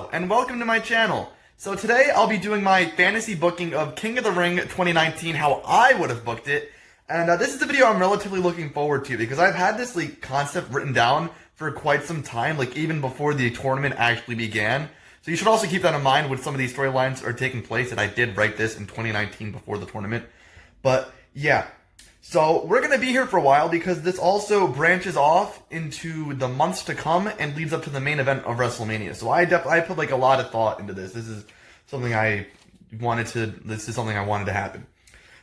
Hello, and welcome to my channel. So today I'll be doing my fantasy booking of King of the Ring 2019, how I would have booked it. And this is a video I'm relatively looking forward to because I've had this concept written down for quite some time, even before the tournament actually began. So you should also keep that in mind when some of these storylines are taking place, and I did write this in 2019 before the tournament. But yeah, so we're going to be here for a while because this also branches off into the months to come and leads up to the main event of WrestleMania. So I put a lot of thought into this. This is something I wanted to happen.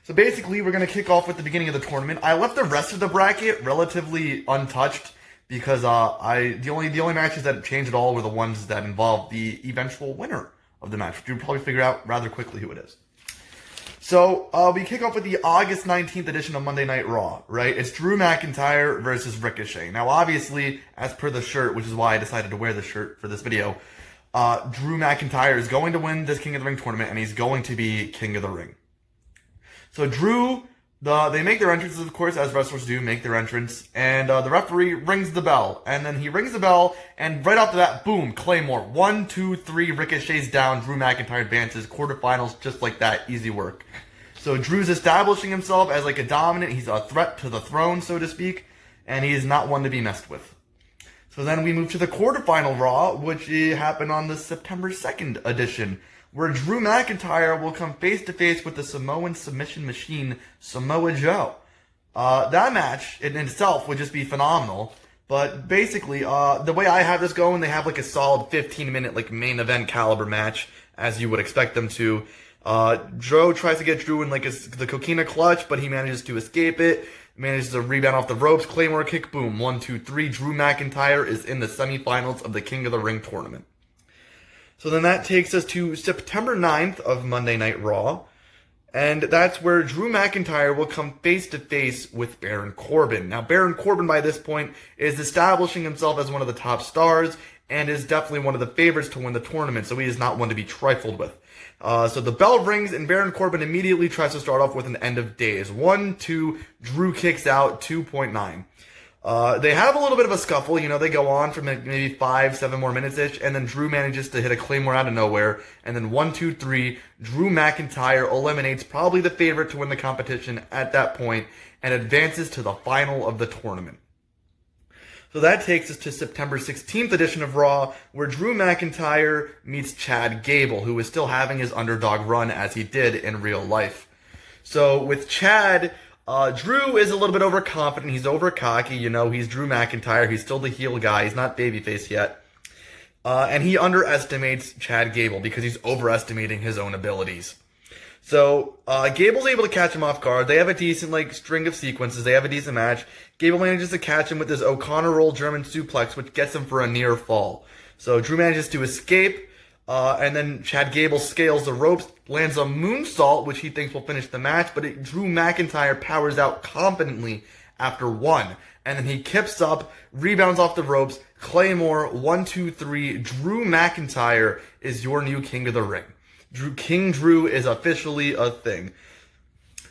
So basically, we're going to kick off with the beginning of the tournament. I left the rest of the bracket relatively untouched because the only matches that changed at all were the ones that involved the eventual winner of the match, which you'll probably figure out rather quickly who it is. So, we kick off with the August 19th edition of Monday Night Raw, right? It's Drew McIntyre versus Ricochet. Now, obviously, as per the shirt, which is why I decided to wear the shirt for this video, Drew McIntyre is going to win this King of the Ring tournament, and he's going to be King of the Ring. So, Drew, they make their entrances, of course, as wrestlers do, make their entrance, and the referee rings the bell. And then he rings the bell, and right after that, boom, Claymore. 1, 2, 3, Ricochet's down, Drew McIntyre advances, quarterfinals, just like that, easy work. So Drew's establishing himself as a dominant, he's a threat to the throne, so to speak, and he is not one to be messed with. So then we move to the quarterfinal Raw, which happened on the September 2nd edition, where Drew McIntyre will come face-to-face with the Samoan submission machine, Samoa Joe. That match in itself would just be phenomenal, but basically, the way I have this going, they have a solid 15-minute main event caliber match, as you would expect them to. Joe tries to get Drew in the coquina clutch, but he manages to escape it, manages to rebound off the ropes, Claymore kick, boom, 1, 2, 3, Drew McIntyre is in the semifinals of the King of the Ring tournament. So then that takes us to September 9th of Monday Night Raw, and that's where Drew McIntyre will come face-to-face with Baron Corbin. Now, Baron Corbin, by this point, is establishing himself as one of the top stars, and is definitely one of the favorites to win the tournament, so he is not one to be trifled with. So the bell rings, and Baron Corbin immediately tries to start off with an end of days. 1, 2, Drew kicks out, 2.9. They have a little bit of a scuffle, they go on for maybe 5, 7 more minutes-ish, and then Drew manages to hit a Claymore out of nowhere, and then 1, 2, 3, Drew McIntyre eliminates probably the favorite to win the competition at that point, and advances to the final of the tournament. So that takes us to September 16th edition of Raw, where Drew McIntyre meets Chad Gable, who is still having his underdog run as he did in real life. So with Chad, Drew is a little bit overconfident, he's over cocky, he's Drew McIntyre, he's still the heel guy, he's not babyface yet. And he underestimates Chad Gable because he's overestimating his own abilities. So, Gable's able to catch him off guard. They have a decent, string of sequences. They have a decent match. Gable manages to catch him with his O'Connor roll German suplex, which gets him for a near fall. So, Drew manages to escape, and then Chad Gable scales the ropes, lands a moonsault, which he thinks will finish the match, but Drew McIntyre powers out confidently after 1. And then he kips up, rebounds off the ropes, Claymore, 1, 2, 3. Drew McIntyre is your new King of the Ring. King Drew is officially a thing.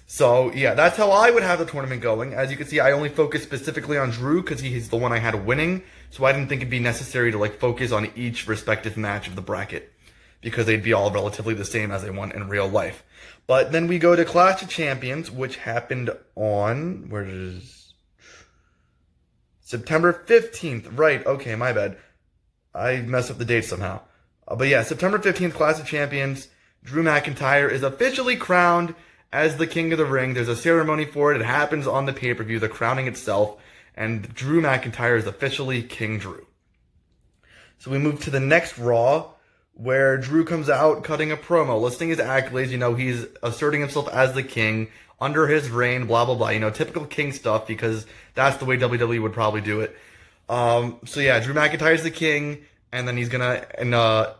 So, yeah, that's how I would have the tournament going. As you can see, I only focused specifically on Drew because he's the one I had winning. So I didn't think it'd be necessary to, focus on each respective match of the bracket, because they'd be all relatively the same as they won in real life. But then we go to Clash of Champions, which happened on, September 15th. Right, okay, my bad. I messed up the date somehow. But yeah, September 15th, Clash of Champions, Drew McIntyre is officially crowned as the King of the Ring. There's a ceremony for it. It happens on the pay-per-view, the crowning itself, and Drew McIntyre is officially King Drew. So we move to the next Raw, where Drew comes out cutting a promo, listing his accolades. He's asserting himself as the king under his reign, blah, blah, blah. Typical king stuff, because that's the way WWE would probably do it. So yeah, Drew McIntyre's the king. And then he's gonna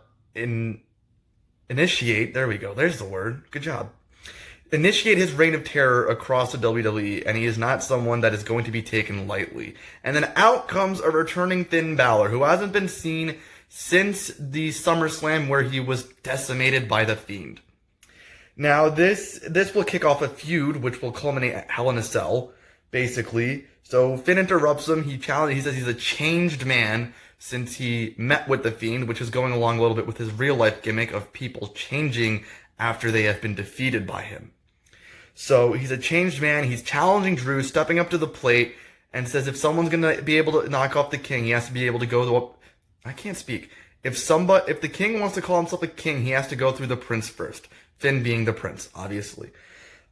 initiate, there we go, there's the word, good job. Initiate his reign of terror across the WWE, and he is not someone that is going to be taken lightly. And then out comes a returning Finn Balor, who hasn't been seen since the SummerSlam where he was decimated by The Fiend. Now, this will kick off a feud, which will culminate at Hell in a Cell, basically. So Finn interrupts him, he says he's a changed man, since he met with The Fiend, which is going along a little bit with his real-life gimmick of people changing after they have been defeated by him. So he's a changed man. He's challenging Drew, stepping up to the plate, and says if someone's going to be able to knock off the king, he has to be able to go to I can't speak. If the king wants to call himself a king, he has to go through the prince first. Finn being the prince, obviously.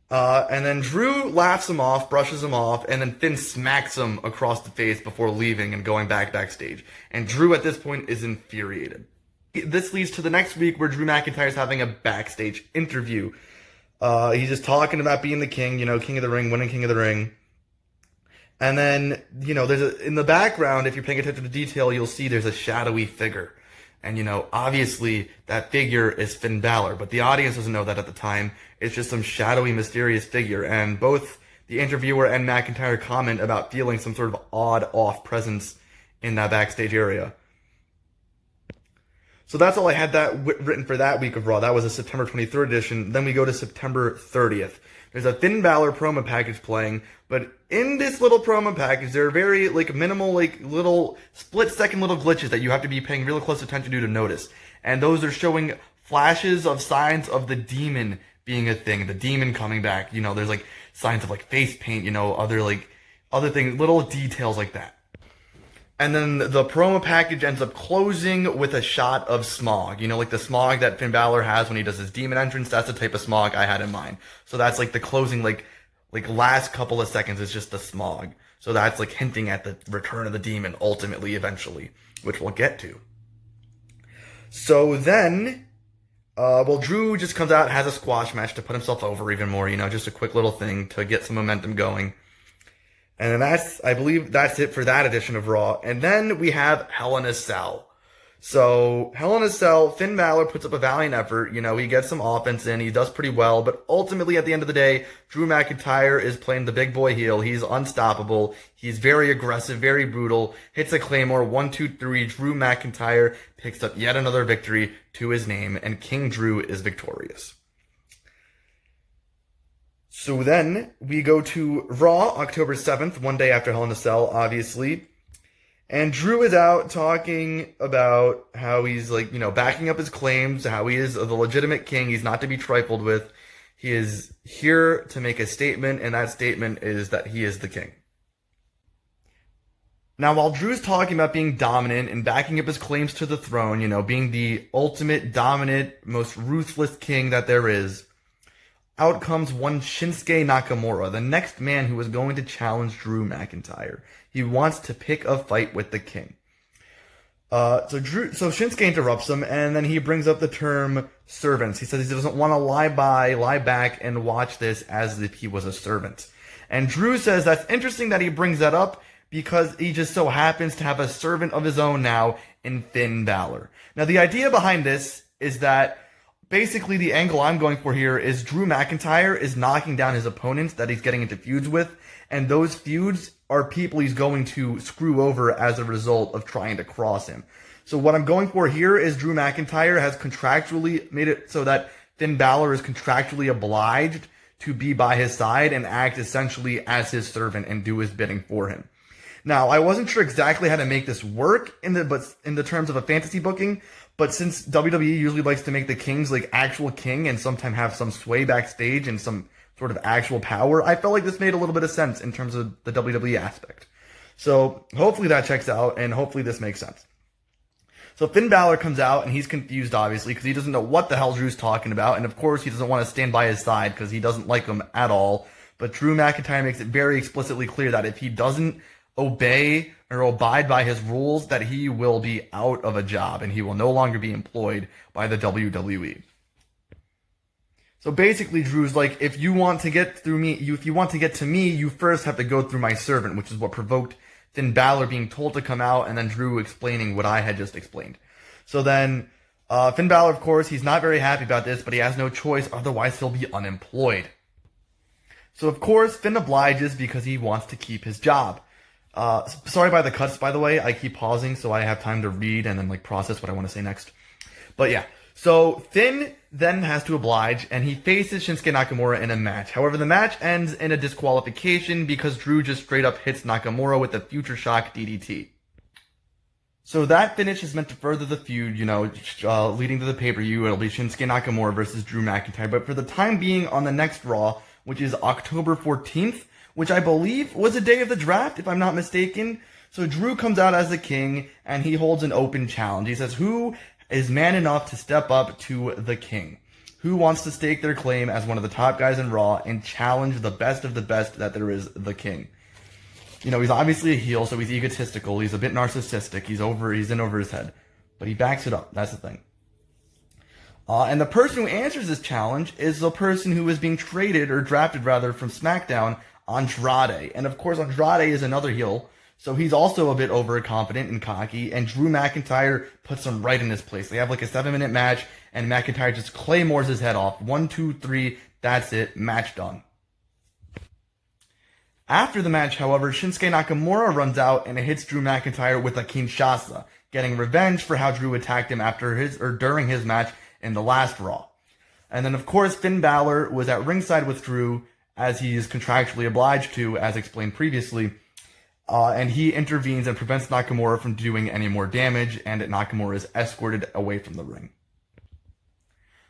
And then Drew laughs him off, brushes him off, and then Finn smacks him across the face before leaving and going backstage. And Drew at this point is infuriated. This leads to the next week where Drew McIntyre's having a backstage interview. He's just talking about being the king, King of the Ring, winning King of the Ring. And then, in the background, if you're paying attention to detail, you'll see there's a shadowy figure. And, obviously that figure is Finn Balor, but the audience doesn't know that at the time. It's just some shadowy, mysterious figure. And both the interviewer and McIntyre comment about feeling some sort of odd off presence in that backstage area. So that's all I had written for that week of Raw. That was a September 23rd edition. Then we go to September 30th. There's a Finn Balor promo package playing, but in this little promo package, there are very, minimal, little split-second little glitches that you have to be paying real close attention to notice. And those are showing flashes of signs of the demon being a thing, the demon coming back. There's, signs of, face paint, other things, little details like that. And then the promo package ends up closing with a shot of smog. The smog that Finn Balor has when he does his demon entrance. That's the type of smog I had in mind. So that's the closing, last couple of seconds is just the smog. So that's hinting at the return of the demon ultimately, eventually, which we'll get to. So then, Drew just comes out, has a squash match to put himself over even more. Just a quick little thing to get some momentum going. And then I believe that's it for that edition of Raw. And then we have Hell in a Cell. So, Hell in a Cell, Finn Balor puts up a valiant effort. He gets some offense in. He does pretty well. But ultimately, at the end of the day, Drew McIntyre is playing the big boy heel. He's unstoppable. He's very aggressive, very brutal. Hits a Claymore, 1, 2, 3. Drew McIntyre picks up yet another victory to his name. And King Drew is victorious. So then, we go to Raw, October 7th, one day after Hell in a Cell, obviously. And Drew is out talking about how he's, backing up his claims, how he is the legitimate king, he's not to be trifled with. He is here to make a statement, and that statement is that he is the king. Now, while Drew's talking about being dominant and backing up his claims to the throne, being the ultimate, dominant, most ruthless king that there is, out comes one Shinsuke Nakamura, the next man who is going to challenge Drew McIntyre. He wants to pick a fight with the king. So Shinsuke interrupts him, and then he brings up the term servants. He says he doesn't want to lie back, and watch this as if he was a servant. And Drew says that's interesting that he brings that up because he just so happens to have a servant of his own now in Finn Balor. Now, the idea behind this is that basically, the angle I'm going for here is Drew McIntyre is knocking down his opponents that he's getting into feuds with, and those feuds are people he's going to screw over as a result of trying to cross him. So what I'm going for here is Drew McIntyre has contractually made it so that Finn Balor is contractually obliged to be by his side and act essentially as his servant and do his bidding for him. Now, I wasn't sure exactly how to make this work in the terms of a fantasy booking, but since WWE usually likes to make the kings actual king and sometimes have some sway backstage and some sort of actual power, I felt like this made a little bit of sense in terms of the WWE aspect. So hopefully that checks out, and hopefully this makes sense. So Finn Balor comes out, and he's confused, obviously, because he doesn't know what the hell Drew's talking about, and of course he doesn't want to stand by his side because he doesn't like him at all. But Drew McIntyre makes it very explicitly clear that if he doesn't obey or abide by his rules, that he will be out of a job and he will no longer be employed by the WWE. So basically, Drew's like, if you want to get to me, you first have to go through my servant, which is what provoked Finn Balor being told to come out, and then Drew explaining what I had just explained. So then, Finn Balor, of course, he's not very happy about this, but he has no choice, otherwise he'll be unemployed. So of course, Finn obliges because he wants to keep his job. Sorry about the cuts, by the way. I keep pausing so I have time to read and then process what I want to say next. But yeah, so Finn then has to oblige, and he faces Shinsuke Nakamura in a match. However, the match ends in a disqualification because Drew just straight up hits Nakamura with a Future Shock DDT. So that finish is meant to further the feud, leading to the pay-per-view. It'll be Shinsuke Nakamura versus Drew McIntyre. But for the time being, on the next Raw, which is October 14th, which I believe was the day of the draft, if I'm not mistaken. So Drew comes out as the king, and he holds an open challenge. He says, who is man enough to step up to the king? Who wants to stake their claim as one of the top guys in Raw and challenge the best of the best that there is, the king? He's obviously a heel, so he's egotistical. He's a bit narcissistic. He's in over his head. But he backs it up. That's the thing. And the person who answers this challenge is the person who is being traded, or drafted rather, from SmackDown, Andrade. And of course, Andrade is another heel, so he's also a bit overconfident and cocky, and Drew McIntyre puts him right in his place. They have like a 7-minute match, and McIntyre just claymores his head off. 1, 2, 3, that's it, match done. After the match, however, Shinsuke Nakamura runs out and hits Drew McIntyre with a Kinshasa, getting revenge for how Drew attacked him during his match in the last Raw. And then, of course, Finn Balor was at ringside with Drew, as he is contractually obliged to, as explained previously, and he intervenes and prevents Nakamura from doing any more damage, and Nakamura is escorted away from the ring.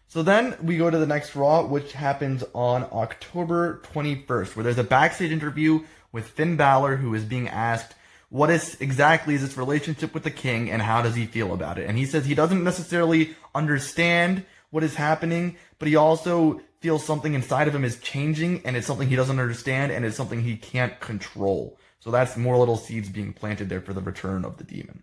So then we go to the next Raw, which happens on October 21st, where there's a backstage interview with Finn Balor, who is being asked what exactly is his relationship with the king and how does he feel about it. And he says he doesn't necessarily understand what is happening, but he also feels something inside of him is changing, and it's something he doesn't understand, and it's something he can't control. So that's more little seeds being planted there for the return of the demon.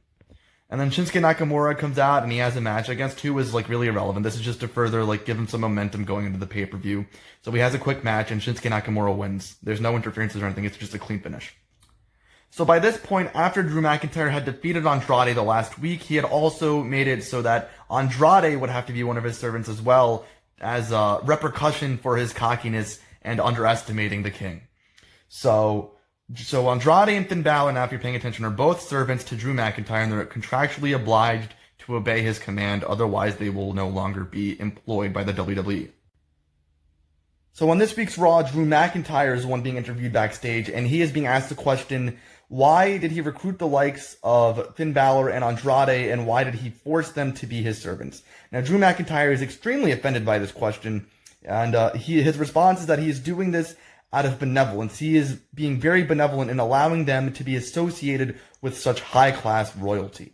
And then Shinsuke Nakamura comes out, and he has a match against who is really irrelevant. This is just to further give him some momentum going into the pay-per-view. So he has a quick match, and Shinsuke Nakamura wins. There's no interferences or anything. It's just a clean finish. So by this point, after Drew McIntyre had defeated Andrade the last week, he had also made it so that Andrade would have to be one of his servants as well, as a repercussion for his cockiness and underestimating the king. So Andrade and Finn Balor, now if you're paying attention, are both servants to Drew McIntyre, and they're contractually obliged to obey his command, otherwise they will no longer be employed by the WWE. So on this week's Raw, Drew McIntyre is the one being interviewed backstage, and he is being asked the question, why did he recruit the likes of Finn Balor and Andrade, and why did he force them to be his servants? Now, Drew McIntyre is extremely offended by this question, and his response is that he is doing this out of benevolence. He is being very benevolent in allowing them to be associated with such high-class royalty.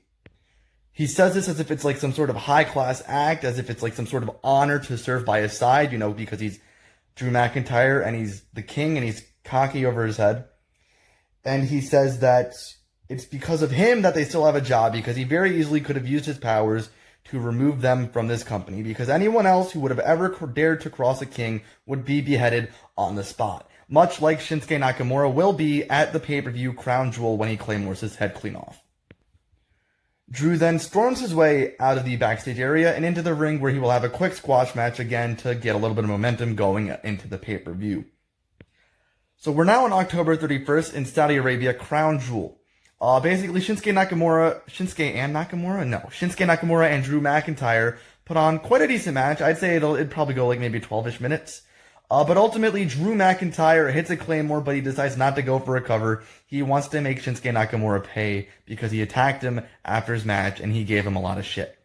He says this as if it's some sort of high-class act, as if it's some sort of honor to serve by his side, because he's Drew McIntyre and he's the king and he's cocky over his head. And he says that it's because of him that they still have a job, because he very easily could have used his powers to remove them from this company, because anyone else who would have ever dared to cross a king would be beheaded on the spot, much like Shinsuke Nakamura will be at the pay-per-view Crown Jewel when he claymores his head clean off. Drew then storms his way out of the backstage area and into the ring, where he will have a quick squash match again to get a little bit of momentum going into the pay-per-view. So we're now on October 31st in Saudi Arabia, Crown Jewel. Basically, Shinsuke Nakamura and Drew McIntyre put on quite a decent match. I'd say it'd probably go maybe 12-ish minutes. But ultimately, Drew McIntyre hits a claymore, but he decides not to go for a cover. He wants to make Shinsuke Nakamura pay because he attacked him after his match and he gave him a lot of shit.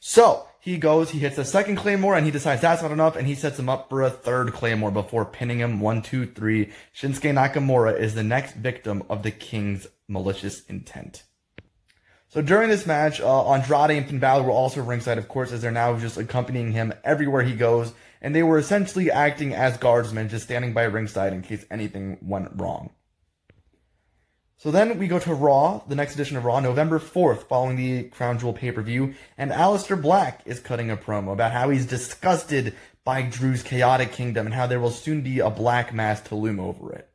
So he hits a second claymore, and he decides that's not enough, and he sets him up for a third claymore before pinning him. 1, 2, 3. Shinsuke Nakamura is the next victim of the king's malicious intent. So during this match, Andrade and Finn Balor were also ringside, of course, as they're now just accompanying him everywhere he goes, and they were essentially acting as guardsmen, just standing by ringside in case anything went wrong. So then we go to Raw, the next edition of Raw, November 4th, following the Crown Jewel pay-per-view, and Aleister Black is cutting a promo about how he's disgusted by Drew's chaotic kingdom and how there will soon be a black mass to loom over it.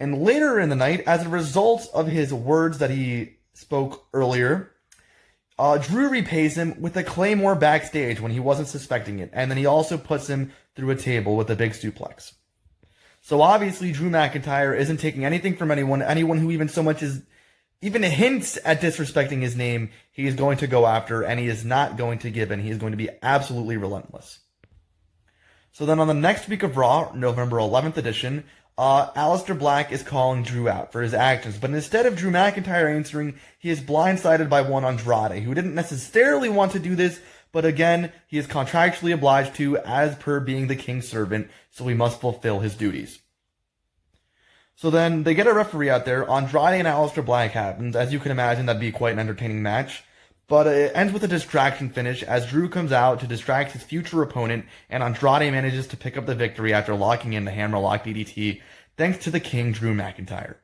And later in the night, as a result of his words that he spoke earlier, Drew repays him with a claymore backstage when he wasn't suspecting it, and then he also puts him through a table with a big suplex. So obviously, Drew McIntyre isn't taking anything from anyone who even so much as even hints at disrespecting his name, he is going to go after, and he is not going to give in. He is going to be absolutely relentless. So then on the next week of Raw, November 11th edition, Aleister Black is calling Drew out for his actions, but instead of Drew McIntyre answering, he is blindsided by one Andrade, who didn't necessarily want to do this, but again, he is contractually obliged to, as per being the king's servant, so he must fulfill his duties. So then, they get a referee out there, Andrade and Aleister Black happens. As you can imagine, that'd be quite an entertaining match. But it ends with a distraction finish as Drew comes out to distract his future opponent, and Andrade manages to pick up the victory after locking in the Hammerlock DDT, thanks to the King Drew McIntyre.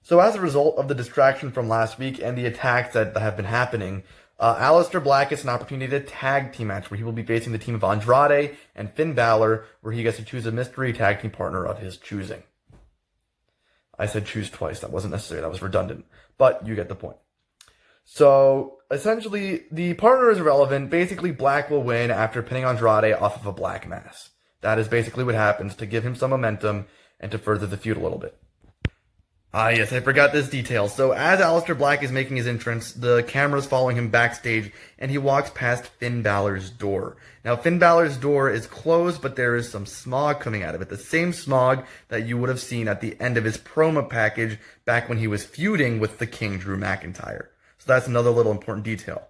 So as a result of the distraction from last week and the attacks that have been happening, Aleister Black gets an opportunity to tag team match where he will be facing the team of Andrade and Finn Balor, where he gets to choose a mystery tag team partner of his choosing. I said choose twice. That wasn't necessary. That was redundant. But you get the point. So, essentially, the partner is irrelevant. Basically, Black will win after pinning Andrade off of a black mass. That is basically what happens to give him some momentum and to further the feud a little bit. Yes, I forgot this detail. So, as Aleister Black is making his entrance, the camera's following him backstage, and he walks past Finn Balor's door. Now, Finn Balor's door is closed, but there is some smog coming out of it. The same smog that you would have seen at the end of his promo package back when he was feuding with the King Drew McIntyre. So that's another little important detail.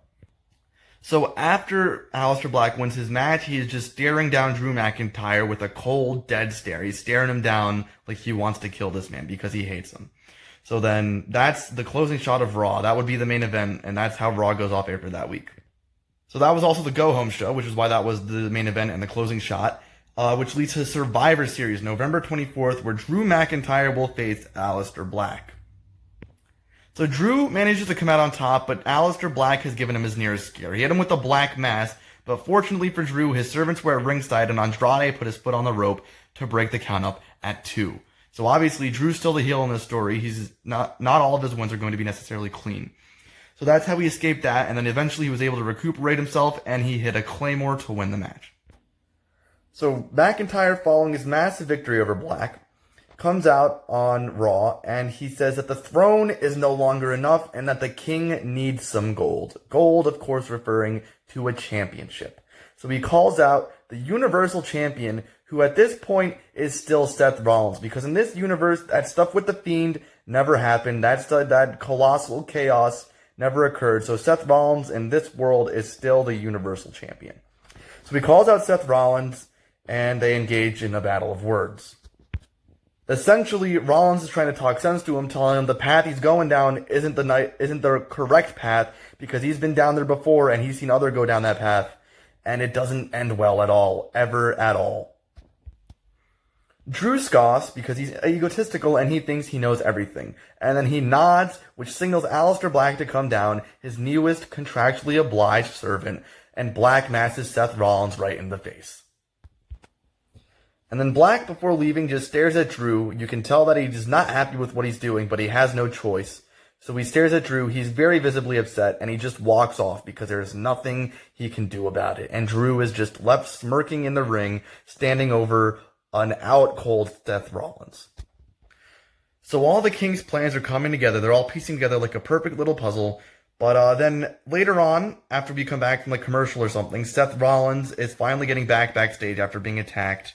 So after Aleister Black wins his match, he is just staring down Drew McIntyre with a cold, dead stare. He's staring him down like he wants to kill this man because he hates him. So then that's the closing shot of Raw. That would be the main event, and that's how Raw goes off after that week. So that was also the go-home show, which is why that was the main event and the closing shot, which leads to Survivor Series, November 24th, where Drew McIntyre will face Aleister Black. So Drew manages to come out on top, but Aleister Black has given him his nearest scare. He hit him with a black mass, but fortunately for Drew, his servants were at ringside, and Andrade put his foot on the rope to break the count up at 2. So obviously, Drew's still the heel in this story. He's not all of his wins are going to be necessarily clean. So that's how he escaped that, and then eventually he was able to recuperate himself, and he hit a Claymore to win the match. So McIntyre, following his massive victory over Black, comes out on Raw, and he says that the throne is no longer enough and that the king needs some gold. Gold, of course, referring to a championship. So he calls out the Universal Champion, who at this point is still Seth Rollins, because in this universe, that stuff with the Fiend never happened. That colossal chaos never occurred. So Seth Rollins in this world is still the Universal Champion. So he calls out Seth Rollins, and they engage in a battle of words. Essentially, Rollins is trying to talk sense to him, telling him the path he's going down isn't the correct path, because he's been down there before and he's seen others go down that path, and it doesn't end well at all, ever at all. Drew scoffs because he's egotistical and he thinks he knows everything, and then he nods, which signals Aleister Black to come down, his newest contractually obliged servant, and Black masses Seth Rollins right in the face. And then Black, before leaving, just stares at Drew. You can tell that he's not happy with what he's doing, but he has no choice. So he stares at Drew, he's very visibly upset, and he just walks off because there's nothing he can do about it. And Drew is just left smirking in the ring, standing over an out-cold Seth Rollins. So all the King's plans are coming together. They're all piecing together like a perfect little puzzle. But then later on, after we come back from the commercial or something, Seth Rollins is finally getting backstage after being attacked.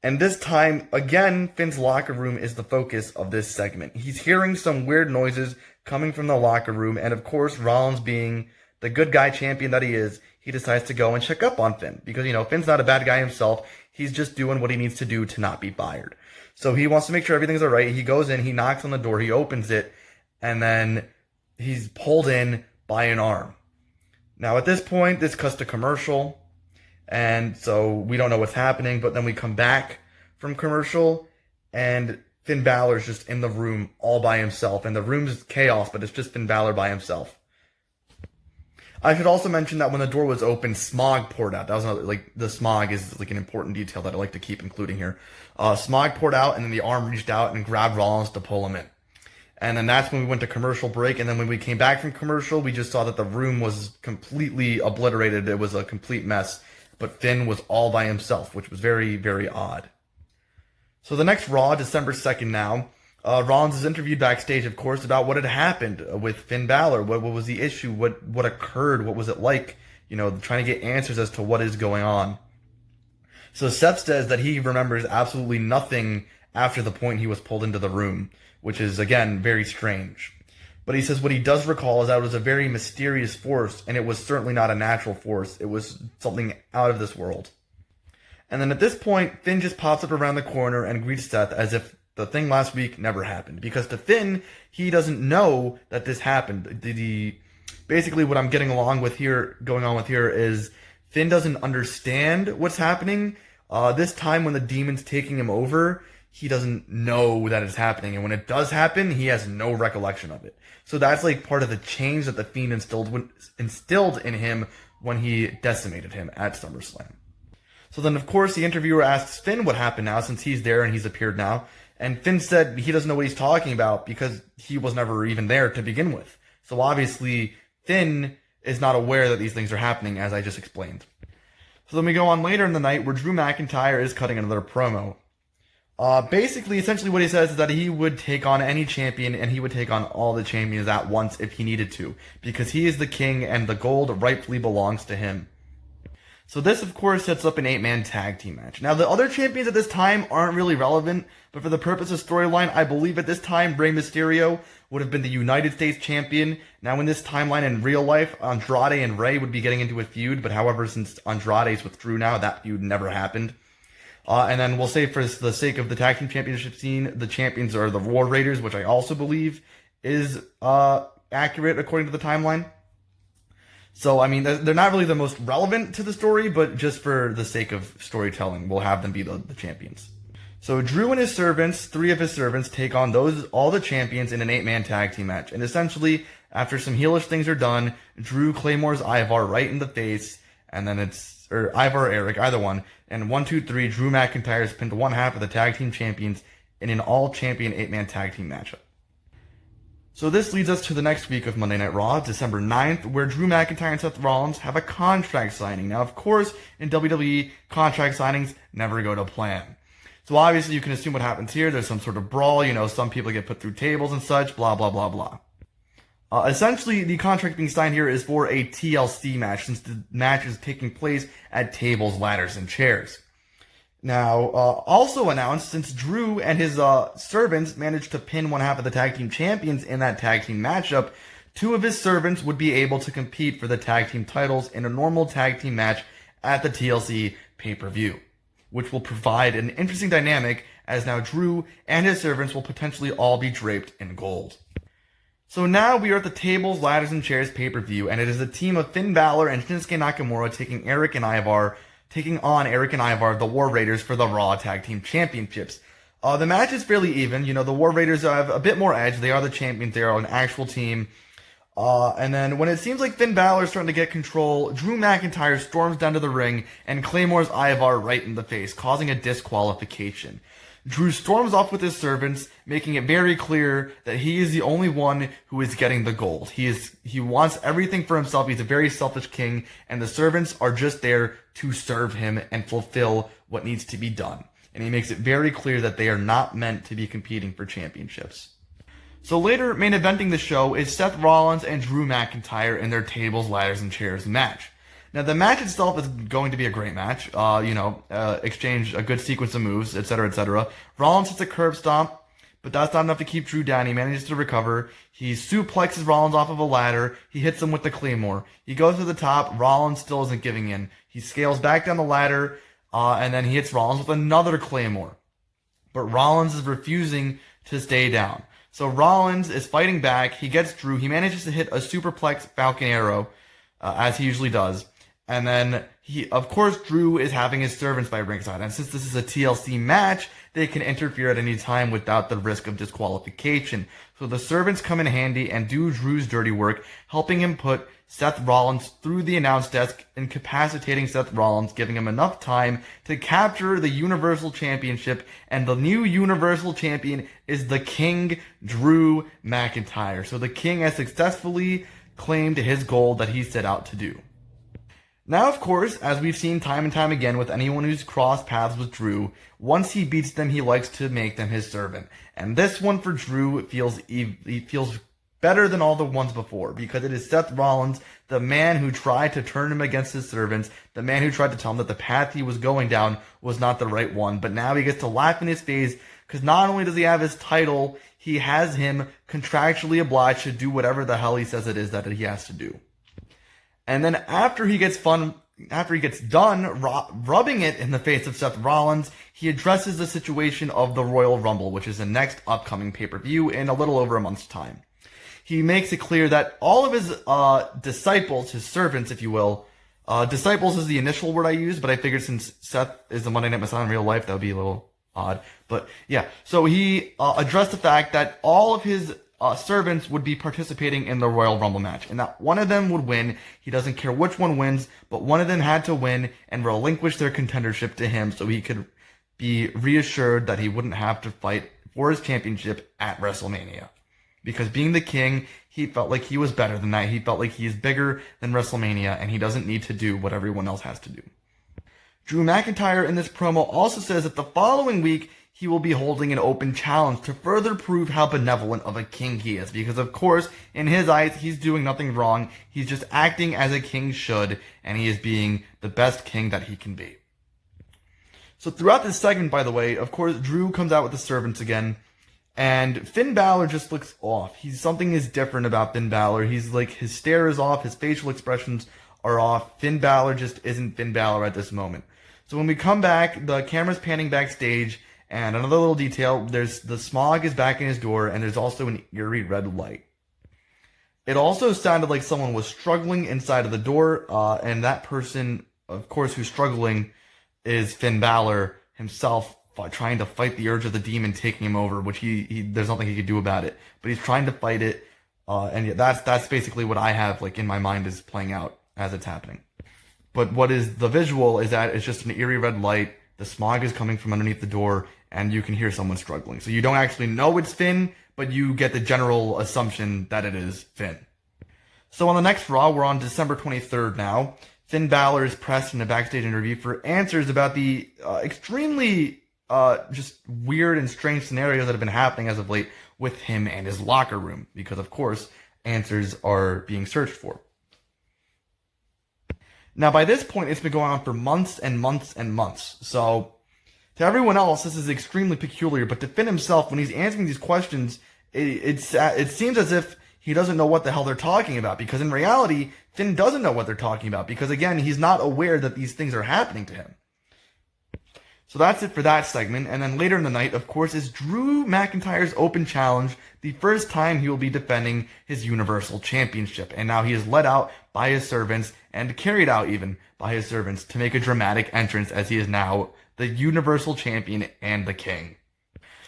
And this time, again, Finn's locker room is the focus of this segment. He's hearing some weird noises coming from the locker room, and of course, Rollins, being the good guy champion that he is, he decides to go and check up on Finn. Because, Finn's not a bad guy himself. He's just doing what he needs to do to not be fired. So he wants to make sure everything's alright. He goes in, he knocks on the door, he opens it, and then he's pulled in by an arm. Now, at this point, this cuts to commercial. And so we don't know what's happening, but then we come back from commercial, and Finn Balor's just in the room all by himself. And the room's chaos, but it's just Finn Balor by himself. I should also mention that when the door was open, smog poured out. That was another, the smog is an important detail that I like to keep including here. Smog poured out, and then the arm reached out and grabbed Rollins to pull him in. And then that's when we went to commercial break, and then when we came back from commercial, we just saw that the room was completely obliterated. It was a complete mess. But Finn was all by himself, which was very, very odd. So the next Raw, December 2nd now, Rollins is interviewed backstage, of course, about what had happened with Finn Balor. What was the issue? What occurred? What was it like? Trying to get answers as to what is going on. So Seth says that he remembers absolutely nothing after the point he was pulled into the room, which is, again, very strange. But he says what he does recall is that it was a very mysterious force, and it was certainly not a natural force. It was something out of this world. And then at this point, Finn just pops up around the corner and greets Seth as if the thing last week never happened. Because to Finn, he doesn't know that this happened. Basically, what I'm going on with here is Finn doesn't understand what's happening. This time when the demon's taking him over, he doesn't know that it's happening. And when it does happen, he has no recollection of it. So that's like part of the change that the Fiend instilled in him when he decimated him at SummerSlam. So then, of course, the interviewer asks Finn what happened now since he's there and he's appeared now. And Finn said he doesn't know what he's talking about because he was never even there to begin with. So obviously, Finn is not aware that these things are happening, as I just explained. So then we go on later in the night where Drew McIntyre is cutting another promo. Essentially what he says is that he would take on any champion and he would take on all the champions at once if he needed to, because he is the king and the gold rightfully belongs to him. So this, of course, sets up an 8-man tag team match. Now, the other champions at this time aren't really relevant, but for the purpose of storyline, I believe at this time, Rey Mysterio would have been the United States champion. Now, in this timeline in real life, Andrade and Rey would be getting into a feud, but however, since Andrade's with Drew now, that feud never happened. And then we'll say for the sake of the tag team championship scene, the champions are the War Raiders, which I also believe is accurate according to the timeline. So, I mean, they're not really the most relevant to the story, but just for the sake of storytelling, we'll have them be the champions. So, Drew and his servants, 3 of his servants, take on all the champions in an 8-man tag team match. And essentially, after some heelish things are done, Drew claymores Ivar right in the face, and then or Ivar or Eric, either one. And 1, 2, 3, Drew McIntyre is pinned to one half of the tag team champions in an all-champion 8-man tag team matchup. So this leads us to the next week of Monday Night Raw, December 9th, where Drew McIntyre and Seth Rollins have a contract signing. Now, of course, in WWE, contract signings never go to plan. So obviously, you can assume what happens here. There's some sort of brawl, some people get put through tables and such, blah, blah, blah, blah. Essentially, the contract being signed here is for a TLC match, since the match is taking place at tables, ladders, and chairs. Now, also announced, since Drew and his servants managed to pin one half of the tag team champions in that tag team matchup, 2 of his servants would be able to compete for the tag team titles in a normal tag team match at the TLC pay-per-view, which will provide an interesting dynamic as now Drew and his servants will potentially all be draped in gold. So now we are at the tables, ladders, and chairs pay-per-view, and it is a team of Finn Balor and Shinsuke Nakamura taking on Eric and Ivar, the War Raiders, for the Raw Tag Team Championships. The match is fairly even. The War Raiders have a bit more edge. They are the champions. They are an actual team. And then when it seems like Finn Balor is starting to get control, Drew McIntyre storms down to the ring and claymores Ivar right in the face, causing a disqualification. Drew storms off with his servants, making it very clear that he is the only one who is getting the gold. He wants everything for himself. He's a very selfish king, and the servants are just there to serve him and fulfill what needs to be done. And he makes it very clear that they are not meant to be competing for championships. So later, main eventing the show is Seth Rollins and Drew McIntyre in their tables, ladders, and chairs match. Now, the match itself is going to be a great match. Exchange a good sequence of moves, etc., etc. Rollins hits a curb stomp, but that's not enough to keep Drew down. He manages to recover. He suplexes Rollins off of a ladder. He hits him with the Claymore. He goes to the top. Rollins still isn't giving in. He scales back down the ladder, and then he hits Rollins with another Claymore. But Rollins is refusing to stay down. So Rollins is fighting back. He gets Drew. He manages to hit a superplex Falcon Arrow, as he usually does. And then, of course, Drew is having his servants by ringside. And since this is a TLC match, they can interfere at any time without the risk of disqualification. So the servants come in handy and do Drew's dirty work, helping him put Seth Rollins through the announce desk, incapacitating Seth Rollins, giving him enough time to capture the Universal Championship. And the new Universal Champion is the King, Drew McIntyre. So the King has successfully claimed his goal that he set out to do. Now, of course, as we've seen time and time again with anyone who's crossed paths with Drew, once he beats them, he likes to make them his servant. And this one for Drew feels better than all the ones before, because it is Seth Rollins, the man who tried to turn him against his servants, the man who tried to tell him that the path he was going down was not the right one. But now he gets to laugh in his face, because not only does he have his title, he has him contractually obliged to do whatever the hell he says it is that he has to do. And then after he gets done rubbing it in the face of Seth Rollins, he addresses the situation of the Royal Rumble, which is the next upcoming pay-per-view in a little over a month's time. He makes it clear that all of his disciples, his servants, if you will, disciples is the initial word I use, but I figured since Seth is the Monday Night Messiah in real life, that would be a little odd. But yeah, so he addressed the fact that all of his servants would be participating in the Royal Rumble match, and that one of them would win. He doesn't care which one wins, but one of them had to win and relinquish their contendership to him so he could be reassured that he wouldn't have to fight for his championship at WrestleMania. Because being the king, he felt like he was better than that. He felt like he is bigger than WrestleMania, and he doesn't need to do what everyone else has to do. Drew McIntyre in this promo also says that the following week, he will be holding an open challenge to further prove how benevolent of a king he is. Because, of course, in his eyes, he's doing nothing wrong. He's just acting as a king should, and he is being the best king that he can be. So throughout this segment, by the way, of course, Drew comes out with the servants again. And Finn Balor just looks off. Something is different about Finn Balor. He's like, his stare is off, his facial expressions are off. Finn Balor just isn't Finn Balor at this moment. So when we come back, the camera's panning backstage, and another little detail, there's the smog is back in his door, and there's also an eerie red light. It also sounded like someone was struggling inside of the door, and that person, of course, who's struggling is Finn Balor himself, trying to fight the urge of the demon taking him over, which there's nothing he could do about it. But he's trying to fight it, and yeah, that's basically what I have like in my mind is playing out as it's happening. But what is the visual is that it's just an eerie red light, the smog is coming from underneath the door, and you can hear someone struggling. So you don't actually know it's Finn, but you get the general assumption that it is Finn. So on the next Raw, we're on December 23rd now. Finn Balor is pressed in a backstage interview for answers about the extremely just weird and strange scenarios that have been happening as of late with him and his locker room, because of course answers are being searched for. Now by this point it's been going on for months and months and months. So to everyone else this is extremely peculiar, but to Finn himself, when he's answering these questions, it seems as if he doesn't know what the hell they're talking about, because in reality Finn doesn't know what they're talking about, because again he's not aware that these things are happening to him. So that's it for that segment, and then later in the night, of course, is Drew McIntyre's Open Challenge, the first time he will be defending his Universal Championship. And now he is led out by his servants, and carried out even by his servants, to make a dramatic entrance as he is now the Universal Champion and the King.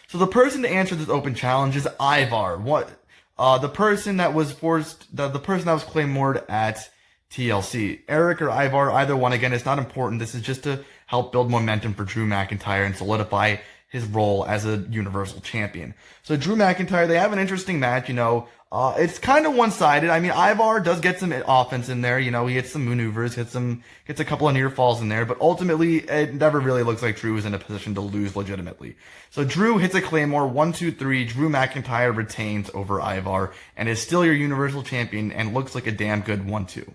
So the person to answer this Open Challenge is Ivar, the person that was claymored at TLC. Eric or Ivar, either one, again, it's not important. This is just to help build momentum for Drew McIntyre and solidify his role as a Universal Champion. So Drew McIntyre, they have an interesting match, it's kind of one-sided. I mean, Ivar does get some offense in there, he hits some maneuvers, gets a couple of near falls in there, but ultimately, it never really looks like Drew is in a position to lose legitimately. So Drew hits a Claymore, 1, 2, 3, Drew McIntyre retains over Ivar, and is still your Universal Champion, and looks like a damn good 1-2.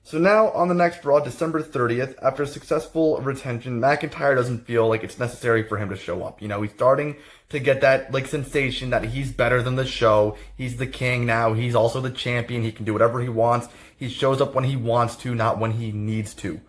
So now, on the next Raw, December 30th, after a successful retention, McIntyre doesn't feel like it's necessary for him to show up. He's starting to get that, sensation that he's better than the show. He's the king now. He's also the champion. He can do whatever he wants. He shows up when he wants to, not when he needs to.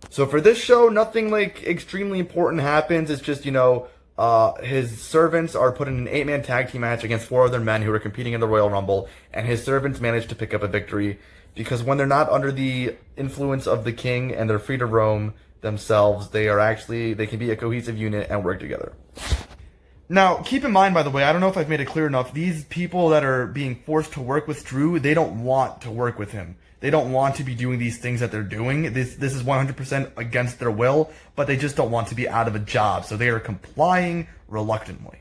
So for this show, nothing, extremely important happens. It's just, his servants are put in an 8-man tag team match against 4 other men who are competing in the Royal Rumble, and his servants manage to pick up a victory. Because when they're not under the influence of the king and they're free to roam themselves, they can be a cohesive unit and work together. Now, keep in mind, by the way, I don't know if I've made it clear enough, these people that are being forced to work with Drew, they don't want to work with him. They don't want to be doing these things that they're doing. This is 100% against their will, but they just don't want to be out of a job, so they are complying reluctantly.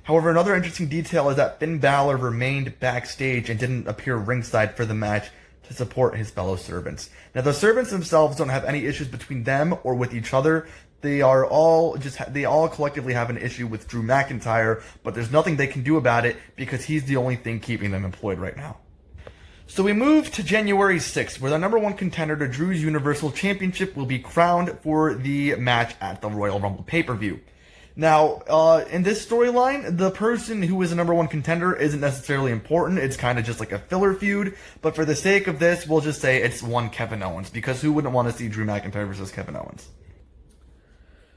However, another interesting detail is that Finn Balor remained backstage and didn't appear ringside for the match to support his fellow servants. Now, the servants themselves don't have any issues between them or with each other, They all collectively have an issue with Drew McIntyre, but there's nothing they can do about it because he's the only thing keeping them employed right now. So we move to January 6th, where the number one contender to Drew's Universal Championship will be crowned for the match at the Royal Rumble pay-per-view. Now, in this storyline, the person who is the number one contender isn't necessarily important. It's kind of just like a filler feud. But for the sake of this, we'll just say it's one Kevin Owens, because who wouldn't want to see Drew McIntyre versus Kevin Owens?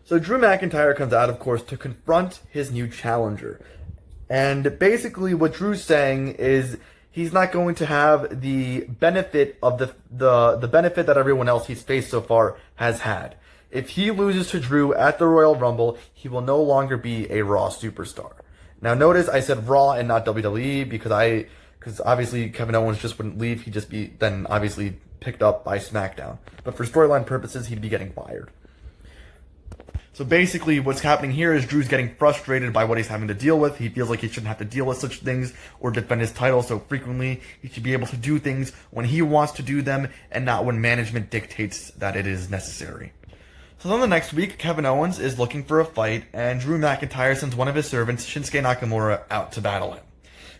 So Drew McIntyre comes out, of course, to confront his new challenger. And basically what Drew's saying is he's not going to have the benefit of the benefit that everyone else he's faced so far has had. If he loses to Drew at the Royal Rumble, he will no longer be a Raw superstar. Now notice I said Raw and not WWE because obviously Kevin Owens just wouldn't leave. He'd just be then obviously picked up by SmackDown. But for storyline purposes, he'd be getting fired. So basically what's happening here is Drew's getting frustrated by what he's having to deal with. He feels like he shouldn't have to deal with such things or defend his title so frequently. He should be able to do things when he wants to do them and not when management dictates that it is necessary. So then the next week, Kevin Owens is looking for a fight, and Drew McIntyre sends one of his servants, Shinsuke Nakamura, out to battle him.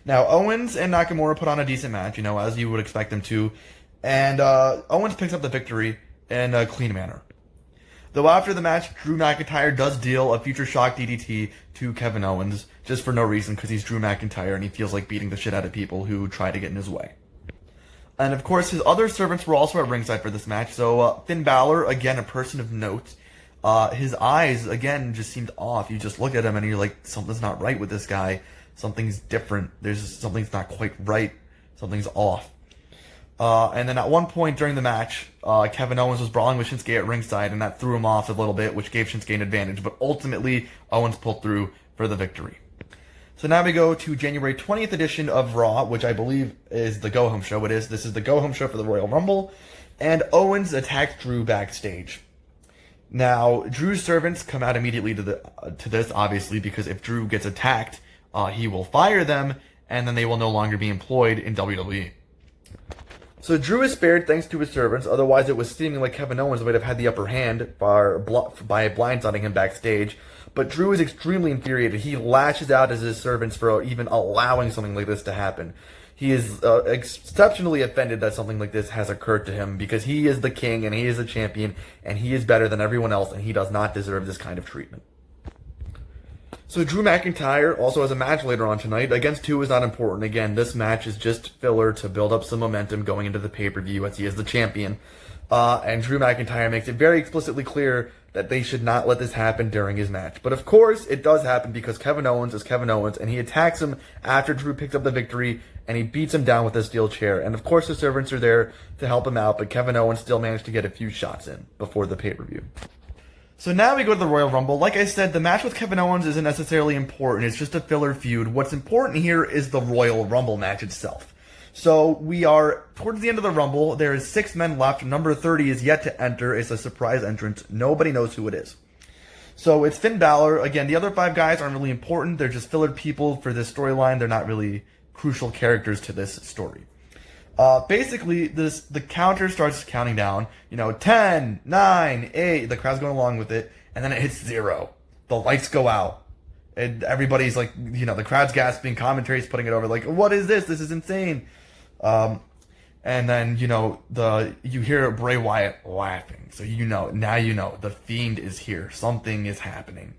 Now, Owens and Nakamura put on a decent match, as you would expect them to, and Owens picks up the victory in a clean manner. Though after the match, Drew McIntyre does deal a future shock DDT to Kevin Owens, just for no reason, because he's Drew McIntyre and he feels like beating the shit out of people who try to get in his way. And of course, his other servants were also at ringside for this match. So Finn Balor, again, a person of note. His eyes, again, just seemed off. You just look at him and you're like, something's not right with this guy. Something's different. Something's not quite right. Something's off. And then at one point during the match, Kevin Owens was brawling with Shinsuke at ringside, and that threw him off a little bit, which gave Shinsuke an advantage. But ultimately, Owens pulled through for the victory. So now we go to January 20th edition of Raw, which I believe is the go-home show. This is the go-home show for the Royal Rumble. And Owens attacks Drew backstage. Now, Drew's servants come out immediately to this, obviously, because if Drew gets attacked, he will fire them, and then they will no longer be employed in WWE. So Drew is spared thanks to his servants, otherwise it was seeming like Kevin Owens might have had the upper hand by blindsiding him backstage. But Drew is extremely infuriated. He lashes out at his servants for even allowing something like this to happen. He is exceptionally offended that something like this has occurred to him because he is the king and he is the champion and he is better than everyone else and he does not deserve this kind of treatment. So Drew McIntyre also has a match later on tonight. Against who is not important. Again, this match is just filler to build up some momentum going into the pay-per-view as he is the champion. And Drew McIntyre makes it very explicitly clear that they should not let this happen during his match. But of course, it does happen because Kevin Owens is Kevin Owens, and he attacks him after Drew picks up the victory, and he beats him down with a steel chair. And of course, the servants are there to help him out, but Kevin Owens still managed to get a few shots in before the pay-per-view. So now we go to the Royal Rumble. Like I said, the match with Kevin Owens isn't necessarily important. It's just a filler feud. What's important here is the Royal Rumble match itself. So we are towards the end of the Rumble. There is 6 men left. Number 30 is yet to enter. It's a surprise entrance. Nobody knows who it is. So it's Finn Balor. Again, the other 5 guys aren't really important. They're just filler people for this storyline. They're not really crucial characters to this story. Basically, the counter starts counting down, 10, 9, 8, the crowd's going along with it, and then it hits 0. The lights go out, and everybody's like, the crowd's gasping, commentary's putting it over, like, what is this? This is insane. And then, you hear Bray Wyatt laughing, so now the Fiend is here, something is happening.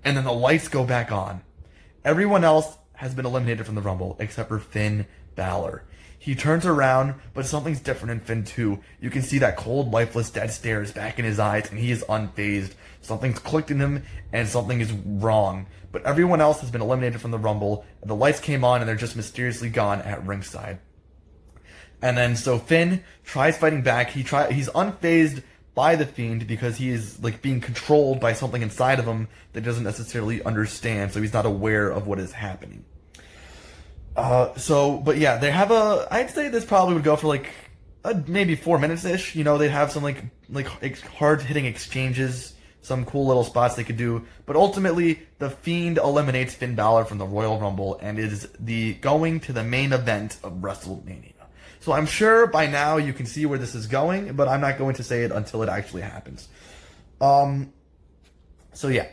And then the lights go back on. Everyone else has been eliminated from the Rumble, except for Finn Balor. He turns around, but something's different in Finn too. You can see that cold, lifeless, dead stare is back in his eyes, and he is unfazed. Something's clicked in him, and something is wrong. But everyone else has been eliminated from the Rumble. The lights came on, and they're just mysteriously gone at ringside. And then, so Finn tries fighting back. He's unfazed by the Fiend because he is being controlled by something inside of him that doesn't necessarily understand, so he's not aware of what is happening. But yeah, they have I'd say this probably would go for maybe 4 minutes-ish. They'd have some hard-hitting exchanges, some cool little spots they could do. But ultimately, the Fiend eliminates Finn Balor from the Royal Rumble and is going to the main event of WrestleMania. So I'm sure by now you can see where this is going, but I'm not going to say it until it actually happens. So yeah.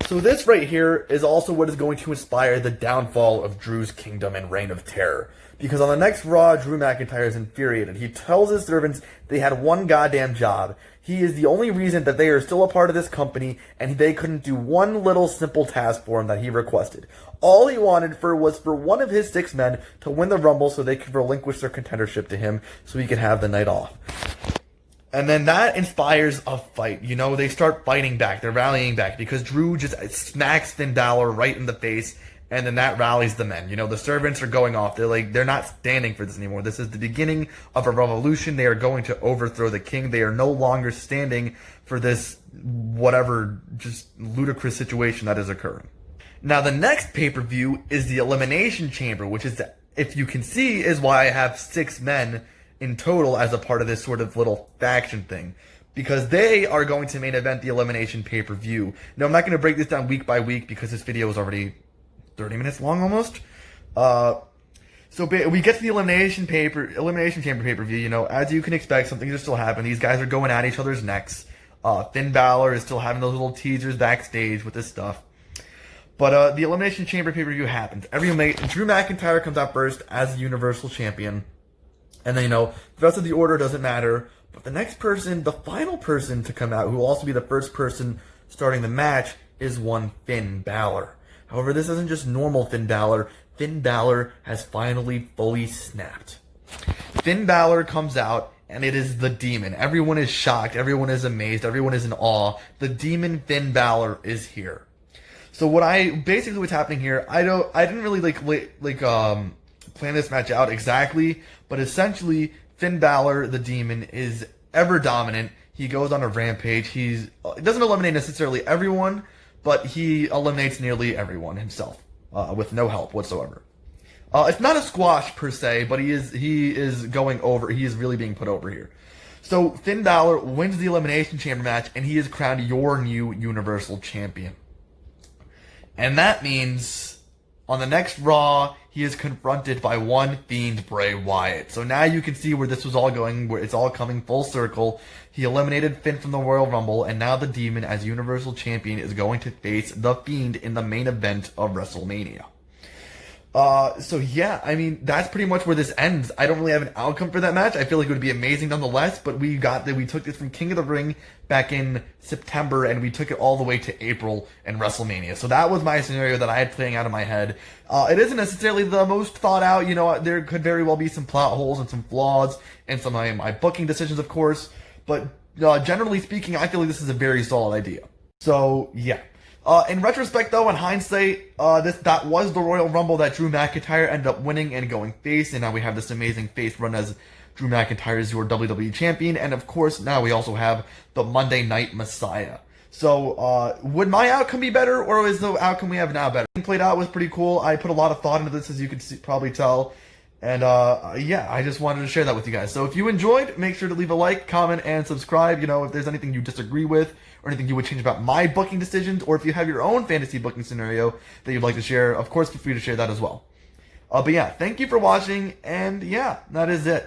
So this right here is also what is going to inspire the downfall of Drew's kingdom and reign of terror. Because on the next Raw, Drew McIntyre is infuriated. He tells his servants they had one goddamn job. He is the only reason that they are still a part of this company, and they couldn't do one little simple task for him that he requested. All he wanted was for one of his 6 men to win the Rumble so they could relinquish their contendership to him so he could have the night off. And then that inspires a fight. You know, they start fighting back. They're rallying back because Drew just smacks Finn Balor right in the face, and then that rallies the men. You know, the servants are going off. They're not standing for this anymore. This is the beginning of a revolution. They are going to overthrow the king. They are no longer standing for this whatever just ludicrous situation that is occurring. Now, the next pay-per-view is the Elimination Chamber, which is, if you can see, is why I have 6 men in total as a part of this sort of little faction thing, because they are going to main event the Elimination pay-per-view. Now, I'm not going to break this down week by week because this video is already 30 minutes long almost. So we get to the Elimination Chamber pay-per-view. You know, as you can expect, something is still happening. These guys are going at each other's necks. Finn Balor is still having those little teasers backstage with this stuff. But the Elimination Chamber pay-per-view happens. Drew McIntyre comes out first as the Universal Champion. And then, you know, the rest of the order doesn't matter. But the next person, the final person to come out, who will also be the first person starting the match, is one Finn Balor. However, this isn't just normal Finn Balor. Finn Balor has finally fully snapped. Finn Balor comes out, and it is the demon. Everyone is shocked. Everyone is amazed. Everyone is in awe. The demon Finn Balor is here. So what's happening here, I didn't really plan this match out exactly, but essentially Finn Balor, the demon, is ever dominant. He goes on a rampage. He doesn't eliminate necessarily everyone, but he eliminates nearly everyone himself with no help whatsoever. It's not a squash per se, but he is going over. He is really being put over here. So Finn Balor wins the Elimination Chamber match, and he is crowned your new Universal Champion. And that means on the next Raw, he is confronted by one Fiend, Bray Wyatt. So now you can see where this was all going, where it's all coming full circle. He eliminated Finn from the Royal Rumble, and now the Demon, as Universal Champion, is going to face the Fiend in the main event of WrestleMania. So yeah, I mean, that's pretty much where this ends. I don't really have an outcome for that match. I feel like it would be amazing nonetheless, but we took this from King of the Ring back in September, and we took it all the way to April and WrestleMania. So that was my scenario that I had playing out in my head. It isn't necessarily the most thought out. You know, there could very well be some plot holes and some flaws and some of my booking decisions, of course. But generally speaking, I feel like this is a very solid idea. So yeah. In retrospect, though, in hindsight, that was the Royal Rumble that Drew McIntyre ended up winning and going face, and now we have this amazing face run as Drew McIntyre is your WWE Champion, and of course, now we also have the Monday Night Messiah. So, would my outcome be better, or is the outcome we have now better? It played out was pretty cool. I put a lot of thought into this, as you can probably tell, and yeah, I just wanted to share that with you guys. So if you enjoyed, make sure to leave a like, comment, and subscribe. You know, if there's anything you disagree with, or anything you would change about my booking decisions, or if you have your own fantasy booking scenario that you'd like to share, of course, feel free to share that as well. But yeah, thank you for watching, and yeah, that is it.